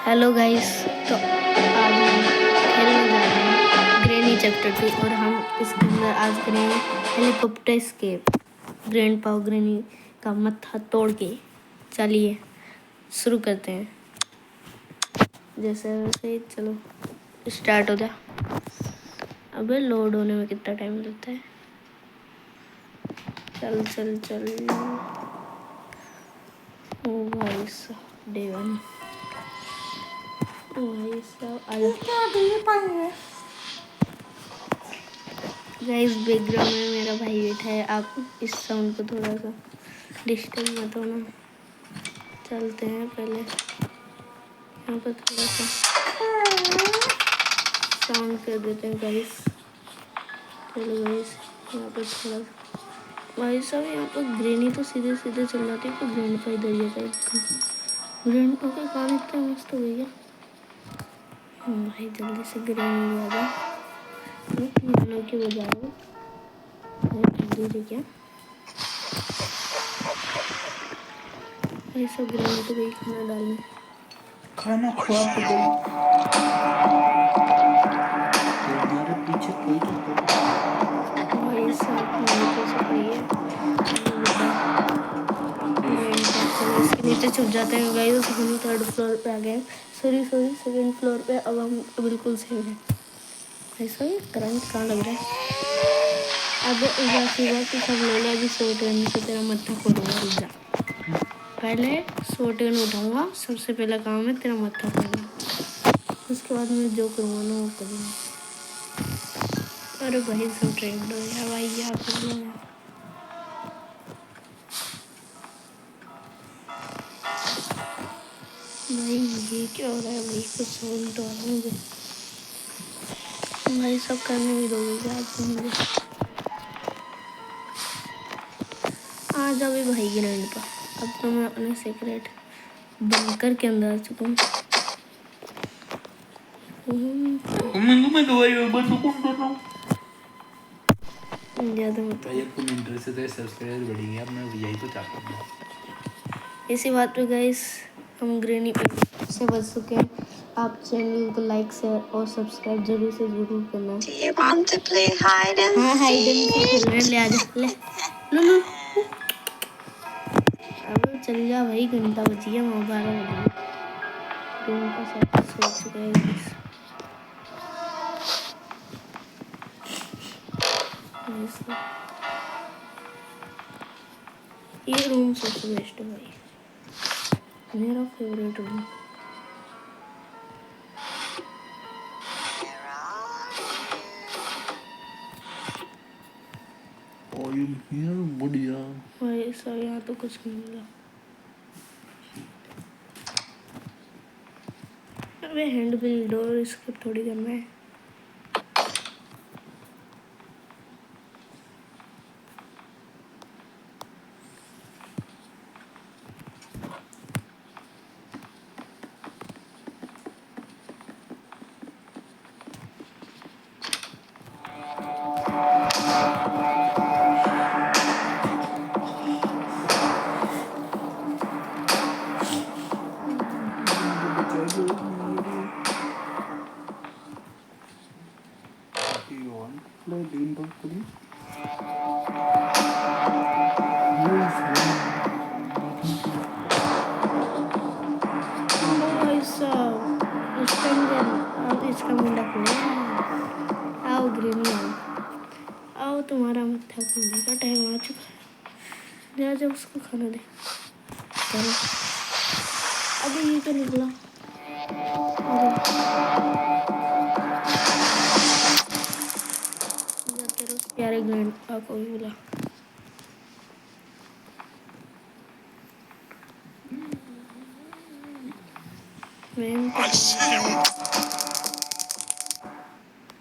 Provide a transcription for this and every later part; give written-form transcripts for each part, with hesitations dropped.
Hello guys. तो आज हम खेलने जा रहे हैं ग्रैनी चैप्टर 2 और हम इसके अंदर आज करेंगे हेलीकॉप्टर एस्केप ग्रैंड पाव ग्रैनी का मत्था तोड़ के। चलिए शुरू करते हैं। जैसे वैसे चलो स्टार्ट हो जा। अबे लोड होने में कितना टाइम लगता है। चल चल चल। ओ भाई साहब डे 1 भाई साहब गाइस बैकग्राउंड में मेरा भाई बैठा है। आप इस साउंड को थोड़ा सा डिस्टर्ब मत होना। चलते हैं पहले यहाँ पर थोड़ा सा साउंड कर देते हैं गाइस। चलो गाइस यहाँ पर थोड़ा सा भाई साहब यहाँ पर ग्रेनी तो सीधे सीधे चल जाती है पर ग्रैंड पा इधर ही था। ग्रैंड पा का काम इतना मस्त हो गया भाई। जल्दी से ग्रेनी आ जा मानो की बजाओ धीरे क्या भाई सब ग्रेनी तो गई खाना डालने। खाना खुआ के गई। तुम्हारे पीछे कोई भाई साहब मेरे पीछे कोई है। चलो इसके नीचे छुप जाते हैं गाइस। हम थर्ड फ्लोर पे आ गए। सॉरी सेकंड फ्लोर पे। अब हम बिल्कुल सेफ हैं। भाई साहब करंट कहाँ लग रहा है। अब बाकी सब ले ले। अभी शॉटगन से तेरा मत्था फोड़ूंगा। रुक जा पहले शॉटगन उठाऊंगा। सबसे पहला काम है तेरा मत्था फोड़ना। उसके बाद मैं जो करूँगा ना वो करूँगा। अरे भाई सब ट्रेंड हो गया भाई। यहाँ कर लो भाई। ये क्या हो रहा है भाई। कुछ सोन तो आ रहा है मुझे भाई। सब करने भी दोगे क्या आज मुझे। आ जा भी भाई ग्रैंड पा। अब तो मैं अपने सीक्रेट बंकर के अंदर आ चुका हूँ। मैं दवाई बंद कौन कर रहा हूँ। ज़्यादा मत भाई अब तुम इंटरेस्ट से तेरे सब्सक्राइबर बढ़ेंगे। अब मैं यही तो चाहता हूँ। इसी बात पे गाइस हम ग्रैनी पे से बच चुके हैं। आप चैनल को लाइक शेयर और सब्सक्राइब जरूर से जरूर करना। हाँ हाइड एंड सीक खेलने ले आ जा ले लो। अब चल जा भाई। घंटा बच गया वहाँ 12 बजे। रूम का सब कुछ हो चुका है गाइस। ये रूम सबसे बेस्ट है भाई। मेरा फेवरेट रूम। बढ़िया भाई सर यहाँ तो कुछ नहीं मिला। अबे हैंड बिल डोर स्किप थोड़ी करना है। इसका मुंडा आओ ग्रेनी आओ तुम्हारा मत्था खोलने का टाइम आ चुका है। जा उसको खाना दे। चलो अबे ये तो निकला। तेरे प्यारे ग्रैंड पा को भी बोला।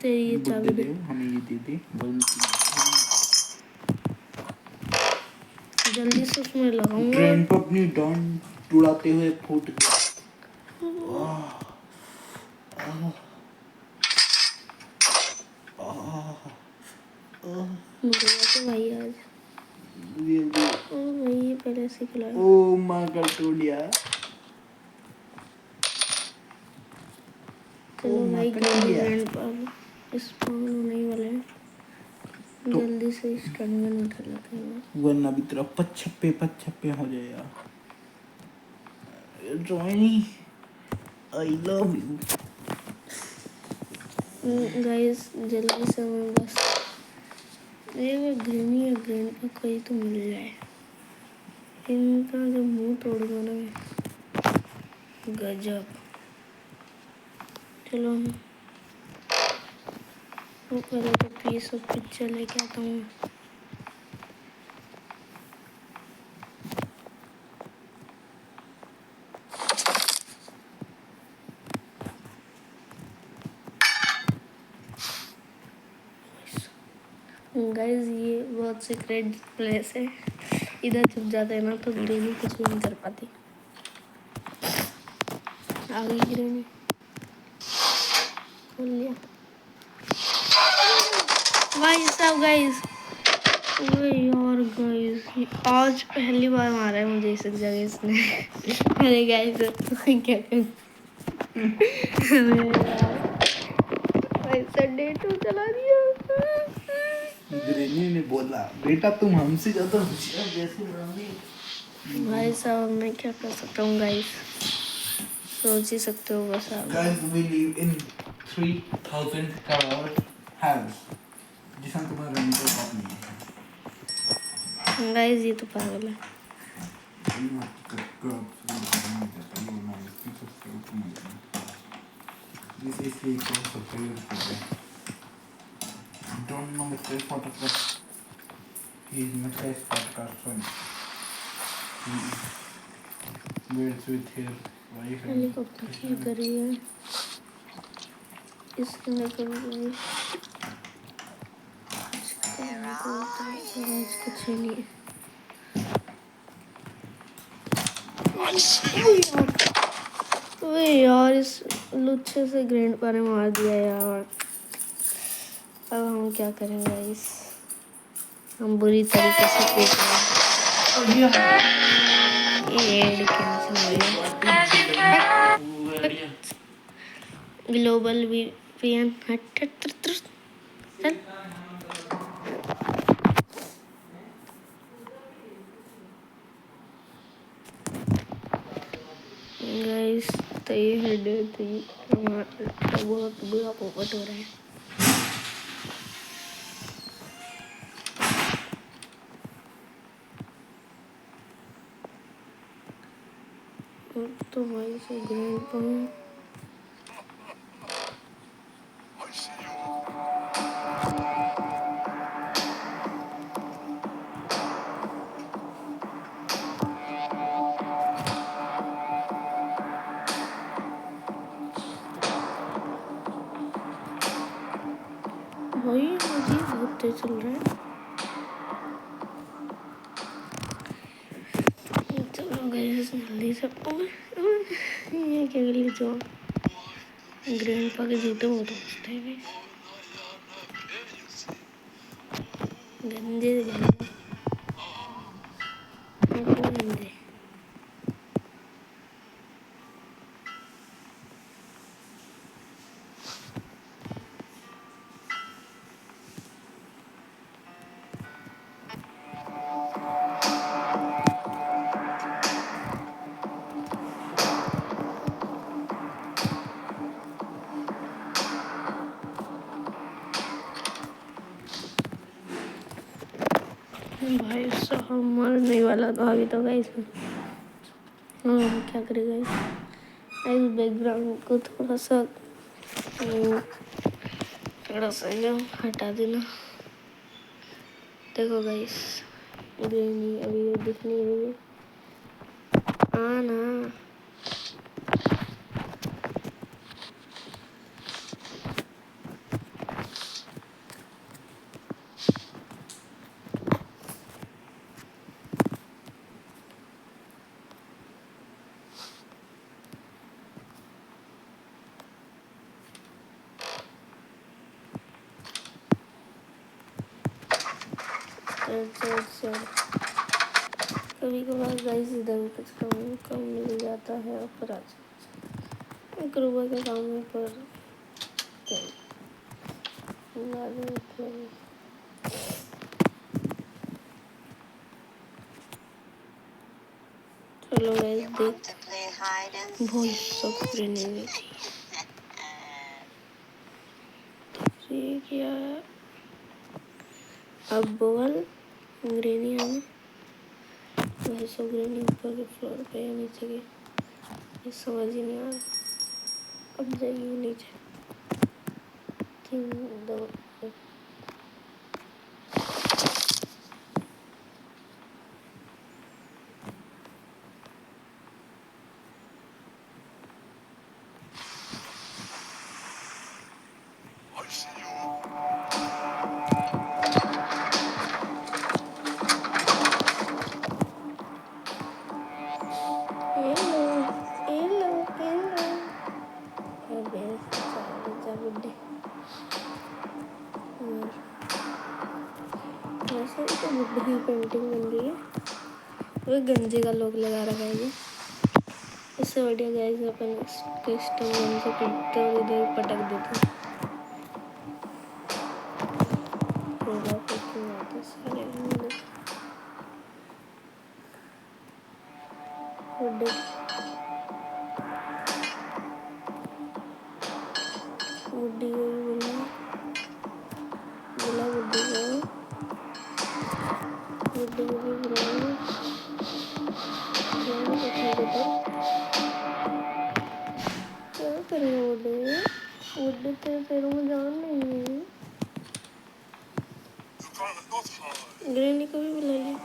तेरी ये चाबी दे। हमें ये दे दे। जल्दी से उसमें लगाऊंगा। ट्रेन पर अपनी डांड उड़ाते हुए फूट गया। तो भाई आज ओ भाई पहले से खिलाया। ओ माँ का टूट गया। चलो ओ, भाई मटन भी है। ग्रैंड स्पॉन होने ही वाले हैं। तो जल्दी से स्टन गन उठा लेते हैं। वरना भी तेरा पचप्पे पचप्पे हो जाए यार। Rohini, I love you. Guys जल्दी से हमें बस ये ग्रेनी या ग्रैंड का कोई तो मिल जाए। इनका जो मुंह तोड़ूंगा ना मैं, गजब। चलो वो पहले तो पीस ऑफ पिक्चर लेके आता हूँ। गाइस ये बहुत सीक्रेट प्लेस है, इधर छुप जाते हैं ना तो ग्रेनी कुछ भी नहीं कर पाती। आ गई ग्रेनी, खोल लिया। गाइस अब गाइस, ओए यार गाइस आज पहली बार मारा है मुझे इस जगह इसने। अरे गाइस क्या करूं। ऐसा डेटो चला दिया। ग्रेनी ने बोला बेटा तुम हमसे ज्यादा होशियार कैसे बन भाई साहब मैं क्या कर सकता हूँ गाइस, सोच ही सकते हो बस आप। Guys, we live in 3000 crore house जिसमें तुम्हारा रेंटल कॉप नहीं है। गाइस ये तो पागल है। This is the cost of failure. Don't know Mr. Photograph. He is Mr. Podcast friend. He lives with his wife and helicopter की कर रही है इसके अंदर कभी कुछ नहीं है। ओए यार इस लुच्छे से ग्रैंड पा ने मार दिया यार। अब हम क्या करेंगे गाइस, हम बुरी तरीके से पीट रहे हैं। ये एड कैंसिल हो गया। ग्लोबल वीपीएन हट हट चल। गाइस तो ये है डेट, हमारा बहुत बुरा पोपट हो रहा है। तो भाई से ग्रैंड पाऊँ भाई, मुझे बहुत तेज चल रहा है। चलो गाइस जल्दी से ये क्या कर ली जो ग्रैंड पा के जूते बहुत मस्त है गाइस, गंदे गंदे गंदे। भाई साहब मरने वाला था अभी तो गाइस। हाँ क्या करें गाइस, इस बैकग्राउंड को थोड़ा सा ये हटा देना। देखो गाइस ग्रेनी अभी ये दिख नहीं रही है। हाँ ना चल कभी कभार गाइस इधर कुछ कम कम मिल जाता है अपराध करुआ के काम पर बाद में निकलेंगे। चलो गाइस देख बहुत सब ग्रेनेड थी। ये क्या है? अब बोल ग्रेनी आना। वही सब ग्रेनी ऊपर के फ्लोर पे या नीचे के, ये समझ ही नहीं आ रहा। अब जाइए नीचे। 3 2 1। वैसे तो बुड्ढे की पेंटिंग बन रही है। वो गंजे का लोग लगा रखा है ये। इससे बढ़िया गाइस अपन कस्टम गन से पीटते और इधर पटक देते। पूरा फेंकिंग आता सारे लोग। बुड्ढे बुड्ढी को भी बुला बुड्ढी को भी बुलाओ। क्या करेगा बुड्ढे? बुड्ढे तेरे पैरों में जान नहीं है। ग्रैनी को भी बुला लिया।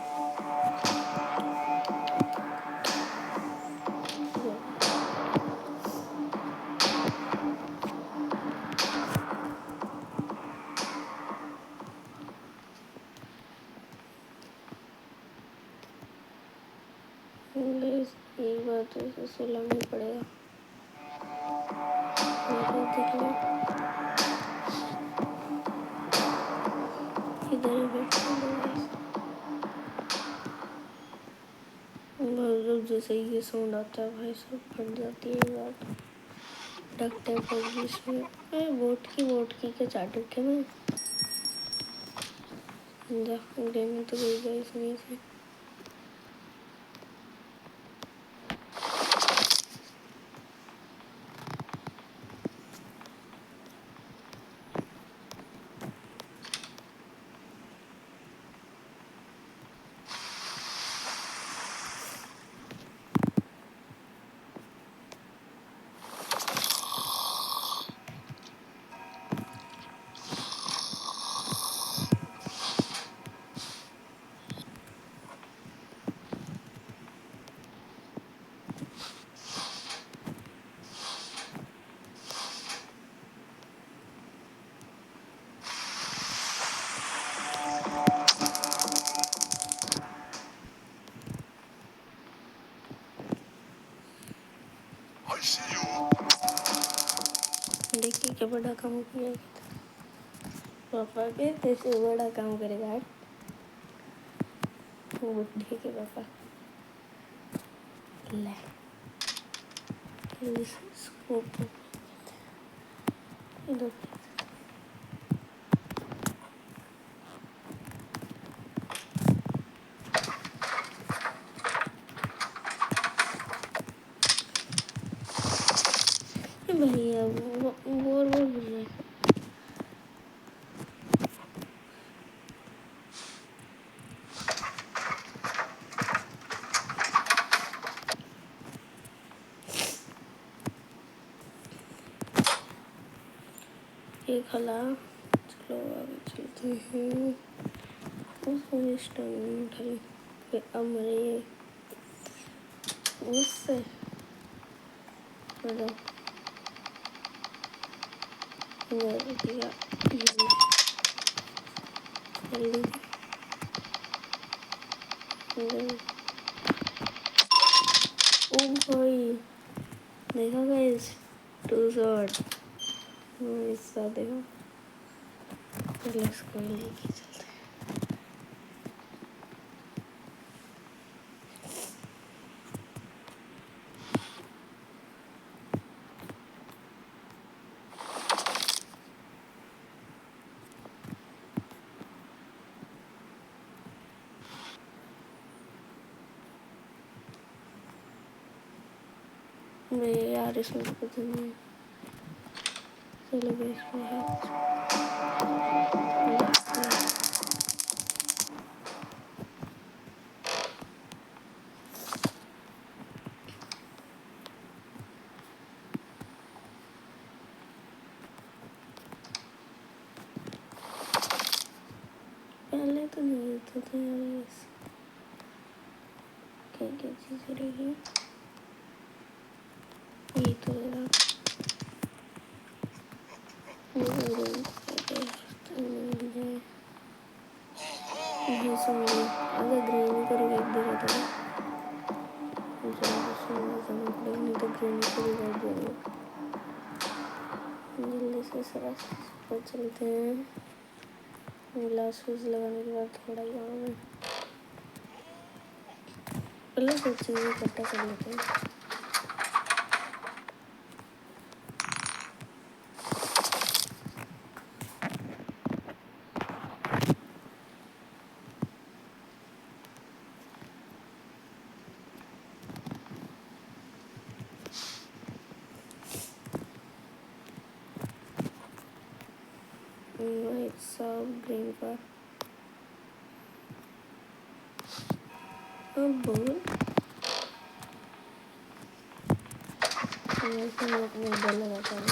एक बार तो इसे सुलाना ही पड़ेगा। इधर ही बैठे जब जैसे ही ये साउंड आता है भाई सब फट जाती है बात। डक टाइप होगी इसमें। वोट की के चाट रखे मैं। जा ग्रेनी तो गई गई इसमें से। देखिए क्या बड़ा काम किया। पापा के जैसे बड़ा काम करेगा बुढ़े के पापा। ले स्कोप इधर भैया बोर बोल रहे हैं। एक हला। चलो आगे चलते हैं। अब मेरे उससे मतलब ओ भाई देखा गाइस 2 शॉट हिस्सा देखो। चलो इसको लेके चलते हैं। नहीं यार इसमें तो पसंद नहीं। चलो बेस में है। पहले तो नहीं होता था यार ये। क्या क्या चीज़ रहेगी ये तो रहेगा। ये समझ अगर ग्रीन ही करोगे एक दिन तो नहीं तो ग्रीन ही करोगे एक दिन। जल्दी से सर पर चलते हैं। ग्लास फ्यूज लगाने के बाद थोड़ा ही काम है। पहले सब चीज़ें इकट्ठा कर लेते हैं। एक सब ग्रीन का अब बोल अपने इधर लगाता हूँ।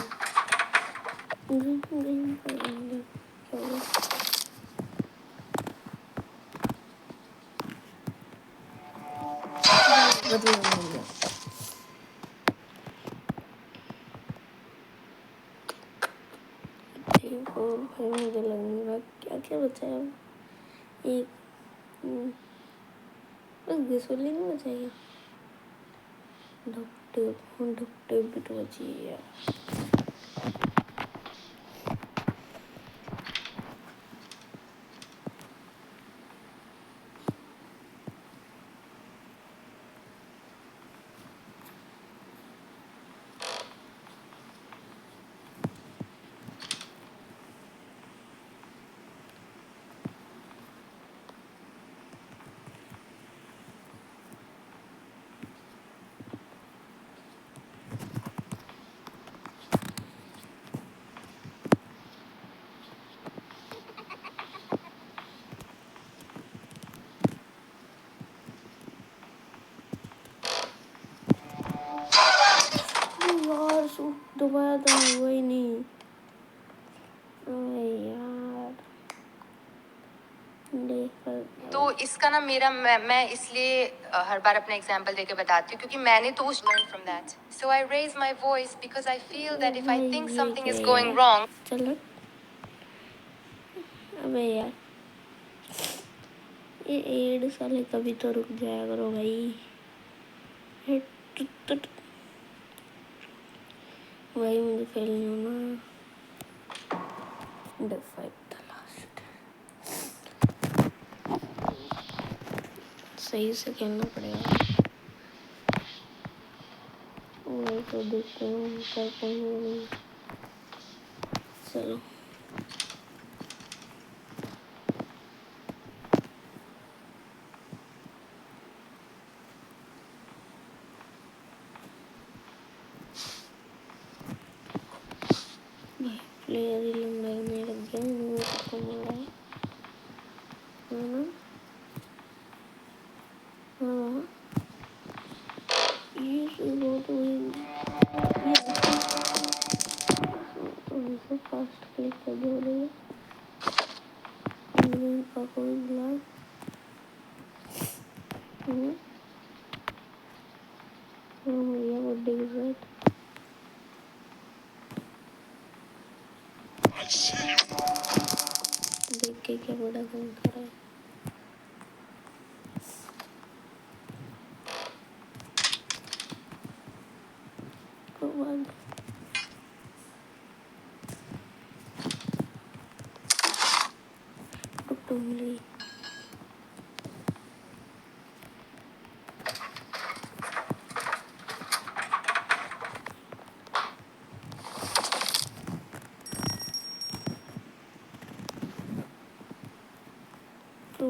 ग्रीन ग्रीन करेंगे क्या होगा? बदल गया। और भाई मुझे लग नहीं रहा क्या क्या बचा है अब। एक बस गैसोलीन नहीं बचाएगा। डॉक्टर भी तो बची है यार। यार सूट दोबारा तो हुआ ही नहीं। अरे यार तो इसका ना मेरा मैं इसलिए हर बार अपना एग्जांपल देके बताती हूँ क्योंकि मैंने तो उस learn from that so I raise my voice because I feel that if I think something is going wrong. चलो अबे यार ये एड साले कभी तो रुक जाया करो भाई। भाई मुझे फेल नहीं होना। डिफाइट द लास्ट सही से खेलना पड़ेगा। मैं तो देखते हैं कर पाएंगे नहीं। चलो भाई प्लेयर ही लंबाई में लग गया। मुझे सबको मारा है ना। हाँ ये बहुत वही फास्ट क्लिक कर दो रही का कोई ब्लॉग भैया बर्थडे के साथ देख के क्या बड़ा काम कर रहा है। बाद टुकटुक मिली तो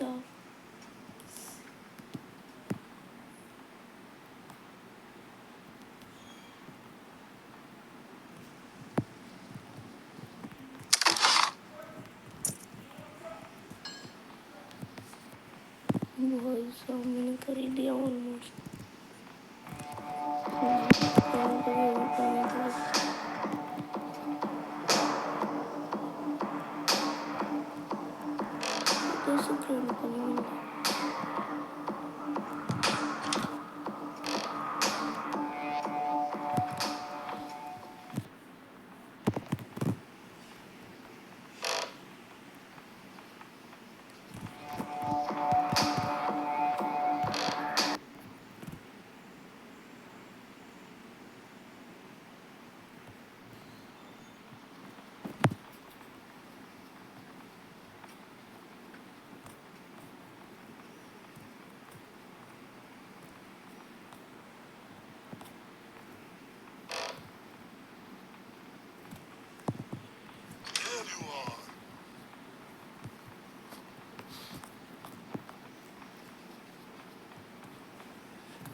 जाओ। भाई साहब मैंने कर ही दिया ऑलमोस्ट। कैसे क्यों निकलने वाला?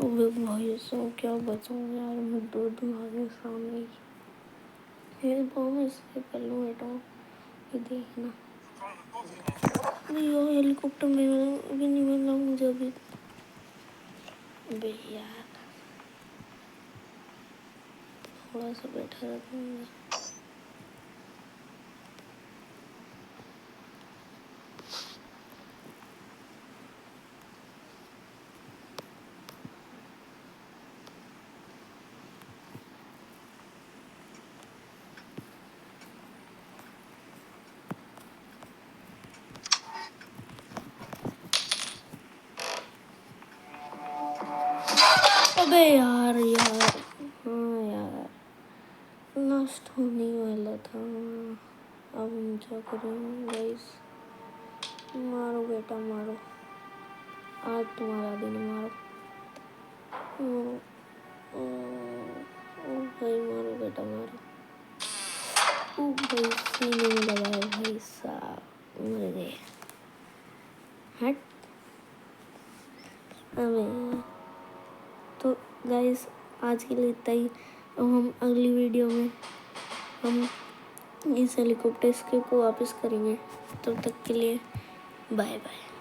अबे भाई साहब क्या बचाऊं यार, मैं दो आगे सामने ही। ये पाँव में इससे कर लूँ बेटा, ये देखना। अरे यार हेलीकॉप्टर में अभी नहीं मिल रहा मुझे अभी। अबे यार थोड़ा सा बैठा रहता हूँ। अबे यार हाँ यार नष्ट होने वाला था। अब हम क्या करें गाइस? मारो बेटा मारो, आज तुम्हारा दिन, मारो। मारो ओ भाई मारो बेटा मारो। ओ भाई सीने में दबाया भाई साहब, मर गए। हट। अबे तो गाइस आज के लिए इतना ही। अब हम अगली वीडियो में हम इस हेलीकॉप्टर को वापस करेंगे। तब तक के लिए बाय बाय।